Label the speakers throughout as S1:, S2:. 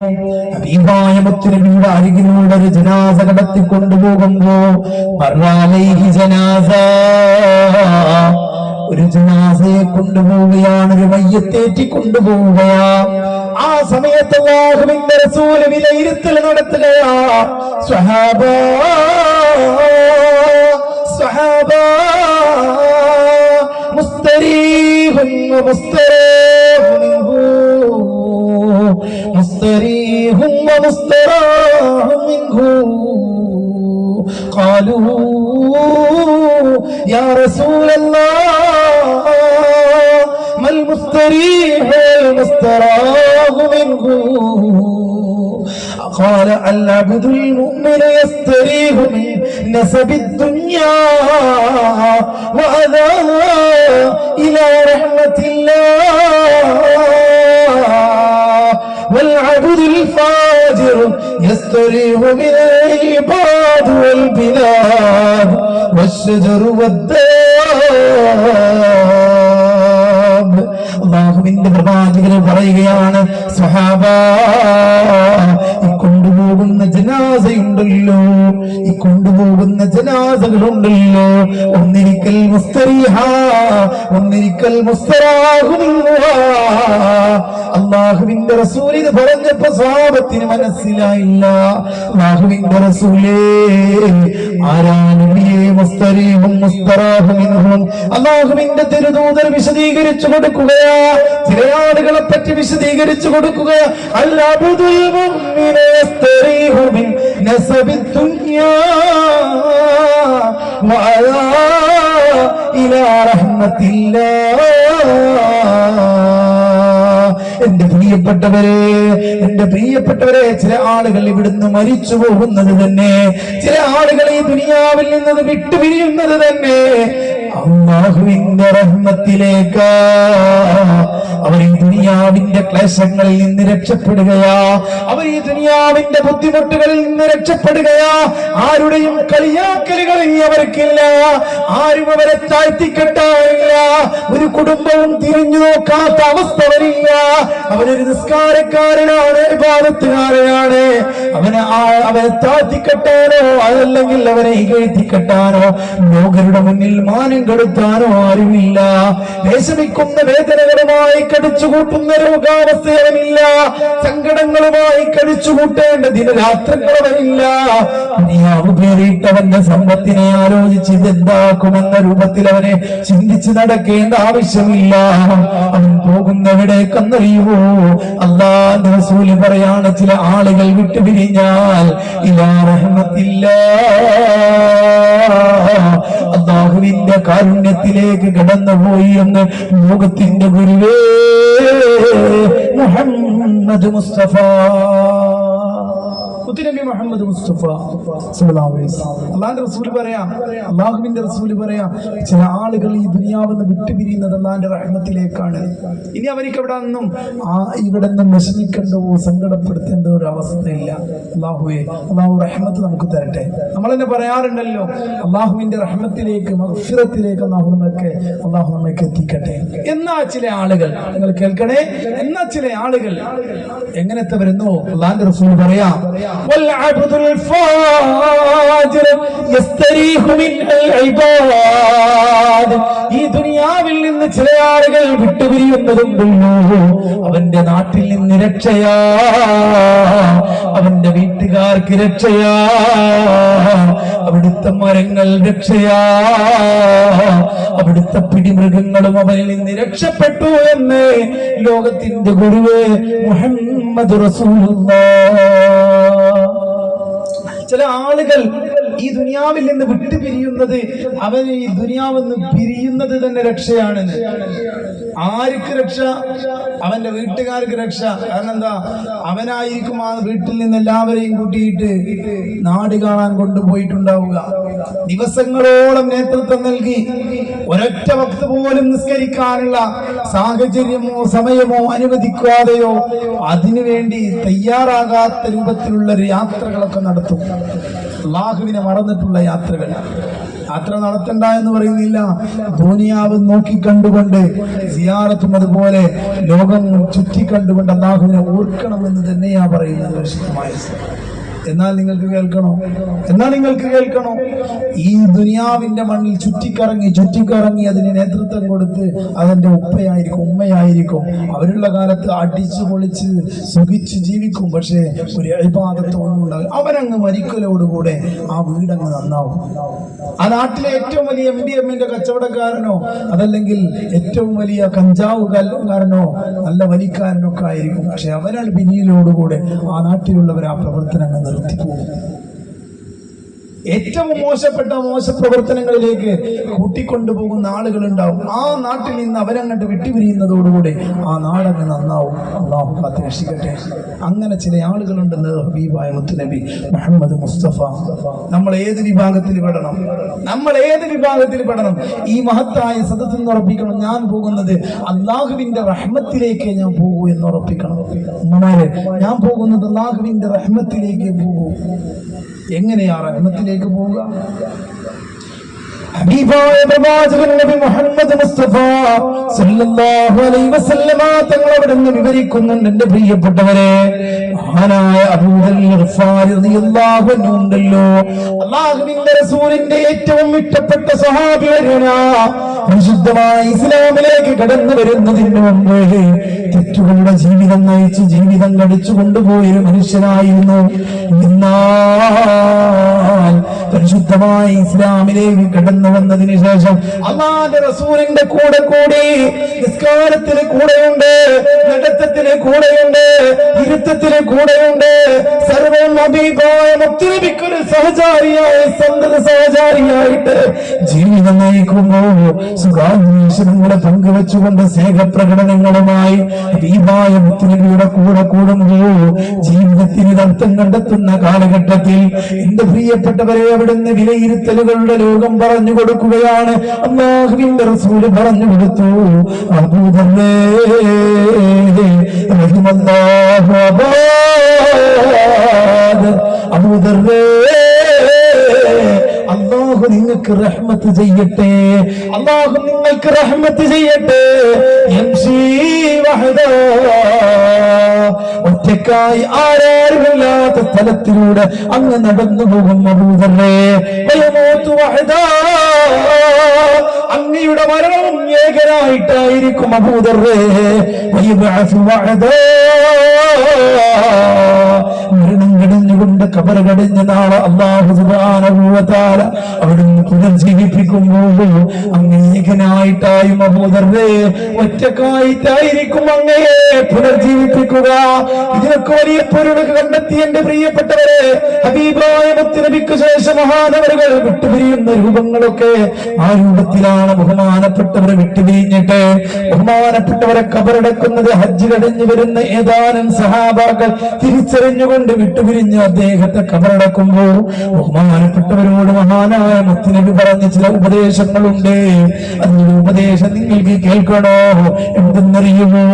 S1: ഹബീബായ മുത്തുനബിയുടെ അരികിലൂടെ ഒരു ജനാസ കടത്തിക്കൊണ്ടുപോകുമ്പോ ജനാസ, ഒരു ജനാസയെ കൊണ്ടുപോവുകയാണ്, ഒരു മയ്യത്തേറ്റി കൊണ്ടുപോവുകയാ. ആ സമയത്ത് അല്ലാഹുവിന്റെ റസൂൽ വിലയിരുത്തൽ നടത്തുകയാ. സ്വഹാബ സ്വഹാബ മുസ്തരീഹുൻ വമുസ്തറാഹു മിൻഹു മുസ്തരീഹുൻ വമുസ്തറാഹു മിൻഹു. قالوا يا رسول الله ما المستريح والمستراح منه؟ قال العبد المؤمن يستريح من نسب الدنيا وأذاها إلى رحمة الله، والعبد الفاجر يستريح من العباد والبلاد والشجر والدواب. അല്ലാഹുവിന്റെ പ്രവാചകൻ പറയുകയാണ്, സ്വഹാബ, ഈ കൊണ്ടുപോകുന്ന ജനാസയുണ്ടല്ലോ, ഈ കൊണ്ടുപോകുന്ന ജനാസകളുണ്ടല്ലോ, ഒന്നിരിക്കൽ മുസ്തരീഹ ഒന്നിരിക്കൽ മുസ്തറാഹു മിൻഹു. അല്ലാഹുവിന്റെ റസൂൽ ഇത് പറഞ്ഞപ്പോ സ്വഹാബത്തിന് മനസ്സിലായില്ല. അല്ലാഹുവിന്റെ റസൂലേ, ആരാണ് നബിയെ മുസ്തരീഹും മുസ്തറാഹു മിൻഹും? അല്ലാഹുവിന്റെ തിരുദൂതർ വിശദീകരിച്ചു കൊടുക്കുകയാ, ചില ആളുകളെ പറ്റി വിശദീകരിച്ചു കൊടുക്കുകയാ. അൽ അബ്ദുൽ മുഅ്മിന യസ്തരീഹു മിൻ നസബിദ് ദുനിയാ വഅലാ ഇലാ റഹ്മത്തില്ലാഹ്. എന്റെ പ്രിയപ്പെട്ടവരെ, ചില ആളുകൾ ഇവിടുന്ന് മരിച്ചു പോകുന്നത് തന്നെ, ചില ആളുകൾ ഈ ദുനിയാവിൽ നിന്ന് വിട്ടുപിരിയുന്നത് തന്നെ അല്ലാഹുവിന്റെ റഹ്മത്തിലേക്ക്. അവർ ഈ ദുനിയാവിന്റെ ക്ലേശങ്ങളിൽ നിന്ന് രക്ഷപ്പെടുകയാ, അവർ ഈ ദുനിയാവിന്റെ ബുദ്ധിമുട്ടുകളിൽ നിന്ന് രക്ഷപ്പെടുകയാ. ആരുടെയും കളിയാക്കലുകൾ അവർക്കില്ല, ആരും അവരെ താഴ്ത്തിക്കെട്ടാറില്ല, ഒരു കുടുംബവും തിരിഞ്ഞു നോക്കാത്ത അവസ്ഥ വരില്ല. അവനൊരു നിസ്കാരക്കാരനാണ്, ഇബാദത്തുകാരനാണ്, അവനെ താഴ്ത്തിക്കെട്ടാനോ അതല്ലെങ്കിൽ അവനെ ഇകഴ്ത്തിക്കെട്ടാനോ ലോകരുടെ മുന്നിൽ മാനം കെടുത്താനോ ആരുമില്ല. വിഷമിക്കുന്ന വേദനകളുമായി കടിച്ചുകൂട്ടുന്ന രോഗാവസ്ഥയവനില്ല, സങ്കടങ്ങളുമായി കടിച്ചുകൂട്ടേണ്ട ദിനരാത്രങ്ങളവനില്ല. ദുനിയാവ് പേറിയിട്ടവന്റെ സമ്പത്തിനെ ആലോചിച്ച് ഇതെന്താക്കുമെന്ന രൂപത്തിൽ അവനെ ചിന്തിച്ച് നടക്കേണ്ട ആവശ്യമില്ല. അവൻ പോകുന്നവിടേക്കെന്നറിയുമോ? അല്ലാഹുവിന്റെ റസൂൽ പറയാണ്, ചില ആളുകൾ വിട്ടുപിരിഞ്ഞാൽ ഇലാ റഹ്മത്തില്ലാഹ്, അല്ലാഹുവിന്റെ കാരുണ്യത്തിലേക്ക് കടന്നുപോയി എന്ന് ലോകത്തിന്റെ ഗുരുവേ മുഹമ്മദ് മുസ്തഫ, നബി മുഹമ്മദ് മുസ്തഫ സല്ലല്ലാഹു അലൈഹി വസല്ലം. അല്ലാഹുവിന്റെ റസൂൽ പറയാം, അല്ലാഹുവിന്റെ റസൂൽ പറയാം, ചില ആളുകൾ ഈ ദുനിയാവെന്ന് വിട്ടുപിരിയുന്നത് അല്ലാഹുവിന്റെ റഹ്മത്തിലേക്കാണ്. ഇനി അവർക്ക് ഇവിടെ നിന്നും വിഷമിക്കേണ്ടോ സങ്കടപ്പെടുത്തേണ്ട ഒരു അവസ്ഥയില്ല. അല്ലാഹു റഹ്മത്ത് നമുക്ക് തരട്ടെ. നമ്മൾ തന്നെ പറയാറുണ്ടല്ലോ, അല്ലാഹുവിന്റെ റഹ്മത്തിലേക്ക് മഗ്ഫിറത്തിലേക്ക് അല്ലാഹു നമ്മൾക്ക് എത്തിക്കട്ടെ. എന്നാ ചില ആളുകൾ, നിങ്ങൾ കേൾക്കണേ, എന്നാ ചില ആളുകൾ എങ്ങനത്തെ വരുന്നോ? അല്ലാഹുവിന്റെ റസൂൽ പറയാം, والعبد الفاجر يستريح من العباد. ഈ ദുനിയാവിൽ നിന്ന് ചില ആളുകൾ വിട്ടുപിരിയുന്നതുണ്ടല്ലോ, അവന്റെ നാട്ടിൽ നിന്ന് രക്ഷയാ, അവന്റെ വീട്ടുകാർക്ക് രക്ഷയാ, അവിടുത്തെ മരങ്ങൾ രക്ഷയാ, അവിടുത്തെ പിടിമൃഗങ്ങളും അവരിൽ നിന്ന് രക്ഷപ്പെട്ടു എന്ന് ലോകത്തിന്റെ ഗുരുവേ മുഹമ്മദ് റസൂലുള്ളാഹ്. ചില ആളുകൾ ഈ ദുനിയാവിൽ നിന്ന് വിട്ടുപിരിയുന്നത്, അവൻ ഈ ദുനിയാവെന്ന് പിരിയുന്നത് തന്നെ രക്ഷയാണെന്ന്. ആർക്ക് രക്ഷ? അവന്റെ വീട്ടുകാർക്ക് രക്ഷ. കാരണം എന്താ? അവനായിരിക്കും ആ വീട്ടിൽ നിന്ന് എല്ലാവരെയും കൂട്ടിയിട്ട് നാട് കാണാൻ കൊണ്ടുപോയിട്ടുണ്ടാവുക. ദിവസങ്ങളോളം നേതൃത്വം നൽകി ഒരൊറ്റ വക്ത് പോലും നിസ്കരിക്കാനുള്ള സാഹചര്യമോ സമയമോ അനുവദിക്കാതെയോ അതിനുവേണ്ടി തയ്യാറാകാത്ത രൂപത്തിലുള്ള യാത്രകളൊക്കെ നടത്തും. അല്ലാഹുവിനെ മറന്നിട്ടുള്ള യാത്രകൾ. യാത്ര നടത്തണ്ട എന്ന് പറയുന്നില്ല, ദുനിയാവ് നോക്കിക്കണ്ടുകൊണ്ട് സിയാറത്തും അതുപോലെ ലോകം ചുറ്റിക്കണ്ടുകൊണ്ട് അല്ലാഹുവിനെ ഓർക്കണമെന്ന് തന്നെയാ പറയുന്നത് പരിശുദ്ധമായ. എന്നാൽ നിങ്ങൾക്ക് കേൾക്കണോ, ഈ ദുനിയാവിന്റെ മണ്ണിൽ ചുറ്റിക്കറങ്ങി അതിന് നേതൃത്വം കൊടുത്ത് അതിന്റെ ഉമ്മയായിരിക്കും. അവരുള്ള കാലത്ത് അടിച്ചു പൊളിച്ച് സുഖിച്ച് ജീവിക്കും. പക്ഷേ ഒരു ഇബാദത്ത് ഒന്നും ഉണ്ടാകും. അവനങ്ങ് മരിക്കലോടുകൂടെ ആ വീടങ്ങ് നന്നാവും. ആ നാട്ടിലെ ഏറ്റവും വലിയ MDMന്റെ കച്ചവടക്കാരനോ അതല്ലെങ്കിൽ ഏറ്റവും വലിയ കഞ്ചാവുകാരനോ നല്ല വലിക്കാരനോ ഒക്കെ ആയിരിക്കും. പക്ഷെ അവരാൾ പിന്നീലോടുകൂടെ ആ നാട്ടിലുള്ളവർ ആ പ്രവർത്തനങ്ങൾ നിർത്തിപ്പോകും. ഏറ്റവും മോശപ്രവർത്തനങ്ങളിലേക്ക് കൂട്ടിക്കൊണ്ടുപോകുന്ന ആളുകളുണ്ടാവും. ആ നാട്ടിൽ നിന്ന് അവരങ്ങോട്ട് വിട്ടുപിരിയുന്നതോടുകൂടി ആ നാടങ്ങ് നന്നാവും. അല്ലാഹു കാത്ത് രക്ഷിക്കട്ടെ. അങ്ങനെ ചില ആളുകളുണ്ടെന്ന് ഹബീബായ മുത്തുനബി മുഹമ്മദ് മുസ്തഫ. നമ്മൾ ഏത് വിഭാഗത്തിൽ പെടണം? ഈ മഹത്തായ സദസ്സിൽ ഉറപ്പിക്കണം, ഞാൻ പോകുന്നത് അല്ലാഹുവിന്റെ റഹ്മത്തിലേക്ക് ഞാൻ പോകൂ എന്ന് ഉറപ്പിക്കണം. ഉമ്മമാരെ, ഞാൻ പോകുന്നത് അല്ലാഹുവിന്റെ റഹ്മത്തിലേക്ക് പോകൂ. എങ്ങനെയാ റഹ്മത്തിലേക്ക് പോവുക? ഹബീബായ പ്രവാചകൻ നബി മുഹമ്മദ് മുസ്തഫ സല്ലല്ലാഹു അലൈഹി വസല്ലമ തങ്ങൾ അവിടുന്ന് വിവരിക്കുന്നുണ്ട്. എന്റെ പ്രിയപ്പെട്ടവരെ, മഹാനായ അബൂദർ ഗിഫാരി റളിയല്ലാഹു അൻഹു ഉണ്ടല്ലോ, അല്ലാഹുവിന്റെ റസൂലിന്റെ ഏറ്റവും ഇഷ്ടപ്പെട്ട സ്വഹാബിവരനാ. പരിശുദ്ധമായ ഇസ്ലാമിലേക്ക് കടന്നു വരുന്നതിന് മുമ്പ് തെറ്റുകളുടെ ജീവിതം നയിച്ച് ജീവിതം കടിച്ചു കൊണ്ടുപോയൊരു മനുഷ്യനായിരുന്നു. എന്നാൽ പരിശുദ്ധമായ ഇസ്ലാമിലേക്ക് കടന്നു വന്നതിന് ശേഷം അല്ലാഹുവിന്റെ റസൂലിന്റെ കൂടെ കൂടി നിസ്കാരത്തിന് കൂടെയുണ്ട്, നടത്തത്തിന് കൂടെയുണ്ട്, ഇരുത്തത്തിന് കൂടെയുണ്ട്. സർവ്വം ഹബീബായ മുത്തുനബിക്കൊരു സഹചാരിയായിട്ട് ജീവിതം നയിക്കുമ്പോൾ സുഖാന്വേഷണങ്ങളെ പങ്കുവെച്ചുകൊണ്ട് സ്നേഹപ്രകടനങ്ങളുമായി ഹബീബായ മുത്തുനബിയുടെ കൂടെ കൂടുമ്പോൾ ജീവിതത്തിന് അർത്ഥം കണ്ടെത്തുന്ന കാലഘട്ടത്തിൽ എന്റെ പ്രിയപ്പെട്ടവരെ അവിടുന്ന് വിലയിരുത്തലുകളുടെ ലോകം പറഞ്ഞു കൊടുക്കുകയാണ്. അല്ലാഹുവിന്റെ റസൂൽ പറഞ്ഞു കൊടുത്തു, അബൂദർറേ റഹിമല്ലാഹു അബൂദർറേ, അല്ലാഹു നിങ്ങൾക്ക് റഹ്മത്ത് ചെയ്യട്ടെ, അല്ലാഹു നിങ്ങൾക്ക് റഹ്മത്ത് ചെയ്യട്ടെ. യംശി വഹദാ, ഒറ്റക്കായി ആരാരുമില്ലാത്ത സ്ഥലത്തിലൂടെ അങ്ങ് നടന്നു പോകും അബൂദർറേ. വയമൂതു വഹദാ, അങ്ങയുടെ മരണവും ഏകനായിട്ടായിരിക്കും അബൂദർറേ. വയബ്അസു വഹദാ, മരണം കടഞ്ഞുകൊണ്ട് ഖബർ കടഞ്ഞ നാളെ അല്ലാഹു സുബ്ഹാനഹു വ തആല അവിടുന്ന് പുനർജീവിപ്പിക്കുമ്പോൾ അങ്ങ് ഏകനായിട്ടായും അബൂദർറേ ഒറ്റക്കായിട്ടായിരിക്കും അങ്ങയെ പുനർജീവിപ്പിക്കുക. ഇതിനൊക്കെ വലിയ പൊരുൾ കണ്ടെത്തി എന്റെ പ്രിയപ്പെട്ടവരെ. ഹബീബായ മുത്തുനബിക്ക് ശേഷം മഹാനവറുകൾ വിട്ടുപിരിയുന്ന രൂപങ്ങളൊക്കെ ആ രൂപത്തിലാണ്. ബഹുമാനപ്പെട്ടവരെ വിട്ടുപിരിഞ്ഞിട്ട് ബഹുമാനപ്പെട്ടവരെ ഖബറടക്കുന്നത് ഹജ്ജ് കഴിഞ്ഞു വരുന്ന ഏതാനും സഹാബാക്കൾ തിരിച്ചറിഞ്ഞുകൊണ്ട് വിട്ടുപിരിഞ്ഞ് അദ്ദേഹത്തെ ഖബറടക്കുമ്പോൾ ബഹുമാനപ്പെട്ടവരോട് മഹാനായ മുത്തുനബി പറഞ്ഞ ചില ഉപദേശങ്ങളുണ്ട്. അതിന്റെ ഉപദേശം നിങ്ങൾക്ക് കേൾക്കണോ? എന്തെന്നറിയുമോ?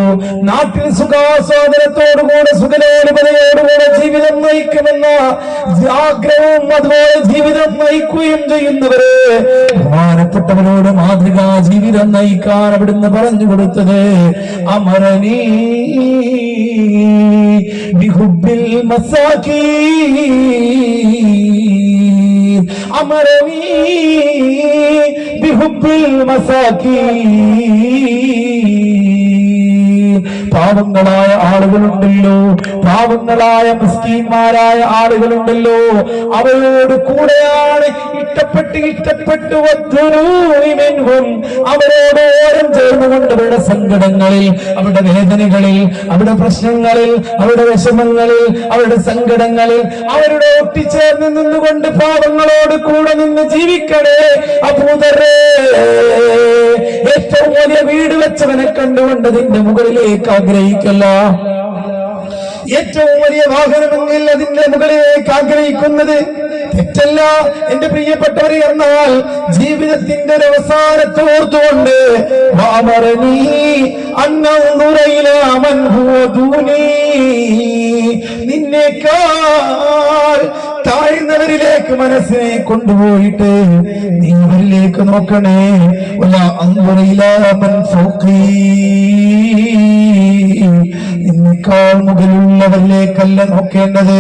S1: നാട്ടിൽ സുഖാസ്വാദനത്തോടുകൂടെ സുഖലോലുപതയോടുകൂടെ ജീവിതം നയിക്കുമെന്ന ആഗ്രഹവും അതുപോലെ ജീവിതം നയിക്കുകയും ചെയ്യുന്നവര് ബഹുമാനപ്പെട്ടവരോട് മാതൃകാ ജീവിതം നയിക്കാൻ അവിടുന്ന് പറഞ്ഞു കൊടുത്തത് അമരനീ ബിഹുബ്ബിൽ മസാകീൻ, അമരനീ ബിഹുബ്ബിൽ മസാകീൻ. പാവങ്ങളായ ആളുകളുണ്ടല്ലോ, പാവങ്ങളായ മിസ്കീന്മാരായ ആളുകളുണ്ടല്ലോ, അവരോട് കൂടെയാണ് ഇഷ്ടപ്പെട്ട് അവരോട് ഓരം ചേർന്നുകൊണ്ട് അവരുടെ സങ്കടങ്ങളിൽ, അവരുടെ വേദനകളിൽ, അവരുടെ പ്രശ്നങ്ങളിൽ, അവരുടെ വിഷമങ്ങളിൽ, അവരുടെ സങ്കടങ്ങളിൽ അവരുടെ ഒട്ടിച്ചേർന്ന് നിന്നുകൊണ്ട് പാവങ്ങളോട് കൂടെ നിന്ന് ജീവിക്കണേ അബൂദർറേ. ഏറ്റവും വലിയ വീട് വെച്ചവനെ കണ്ടുകൊണ്ട് നിന്റെ മുകളിലേക്ക് ആഗ്രഹിക്കല്ല. ഏറ്റവും വലിയ വാഹനമെങ്കിൽ അതിന്റെ മുകളിലേക്ക് ആഗ്രഹിക്കുന്നത് തെറ്റല്ല എന്റെ പ്രിയപ്പെട്ടവരെ. എന്നാൽ ജീവിതത്തിന്റെ ഒരു അവസാനത്തെ ഓർത്തുകൊണ്ട് നിന്നേക്കാൾ താഴ്ന്നവരിലേക്ക് മനസ്സിനെ കൊണ്ടുപോയിട്ട് നീ അവരിലേക്ക് നോക്കണേ. നിന്നേക്കാൾ മുകളിലുള്ളവരിലേക്കല്ല നോക്കേണ്ടത്,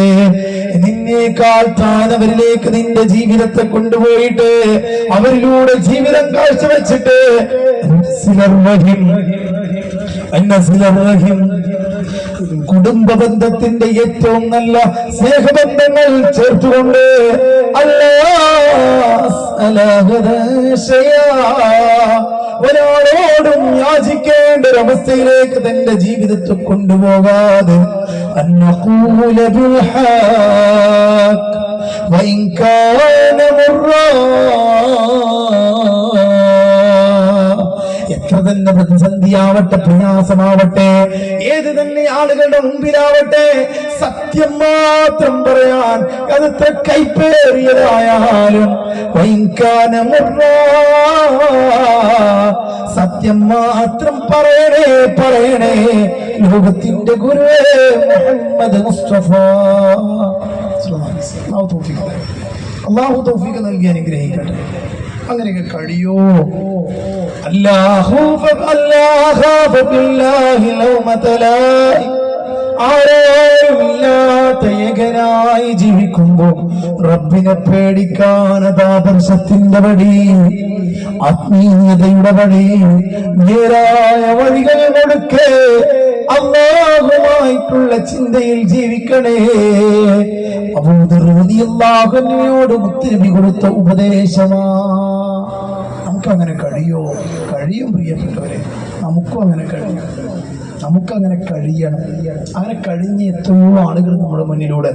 S1: നിന്നേക്കാൾ താഴ്ന്നവരിലേക്ക് നിന്റെ ജീവിതത്തെ കൊണ്ടുപോയിട്ട് അവരിലൂടെ ജീവിതം കാഴ്ചവെച്ചിട്ട് കുടുംബ ബന്ധത്തിന്റെ ഏറ്റവും നല്ല സ്നേഹബന്ധങ്ങൾ ചേർത്തുകൊണ്ട് ഒരാളോടും യാചിക്കേണ്ട ഒരവസ്ഥയിലേക്ക് തന്റെ ജീവിതത്തെ കൊണ്ടുപോകാതെ എത്ര തന്നെ പ്രതിസന്ധിയാവട്ടെ, പ്രയാസമാവട്ടെ, ഏത് തന്നെ ആളുകളുടെ മുമ്പിലാവട്ടെ, സത്യം മാത്രം പറയാൻ അതെത്ര കൈപ്പേറിയതായാലും സത്യം മാത്രം പറയണേ. ലോകത്തിന്റെ ഗുരുവേ മുഹമ്മദ് മുസ്തഫ അല്ലാഹു തൗഫീഖ് നൽകി അനുഗ്രഹിക്കട്ടെ. അങ്ങനെയൊക്കെ കഴിയോ? ആരോരുമില്ലാത്ത ഏകനായി ജീവിക്കുമ്പോ റബ്ബിനെ പേടിക്കാൻ ആദർശത്തിന്റെ വഴി, ആത്മീയതയുടെ വഴി, നേരായ വഴികൾ കൊടുക്കേ അല്ലാഹുമായിട്ടുള്ള ചിന്തയിൽ ജീവിക്കണേ. അബൂദർ റളിയല്ലാഹു അൻഹുവിനോട് മുത്തുനബി കൊടുത്ത ഉപദേശമാ. നമുക്കങ്ങനെ കഴിയോ? കഴിയും പ്രിയപ്പെട്ടവരെ, നമുക്കും അങ്ങനെ കഴിയും. നമുക്കങ്ങനെ കഴിയണം. അങ്ങനെ കഴിഞ്ഞ് എത്രയോ ആളുകൾ നമ്മുടെ മുന്നിലൂടെ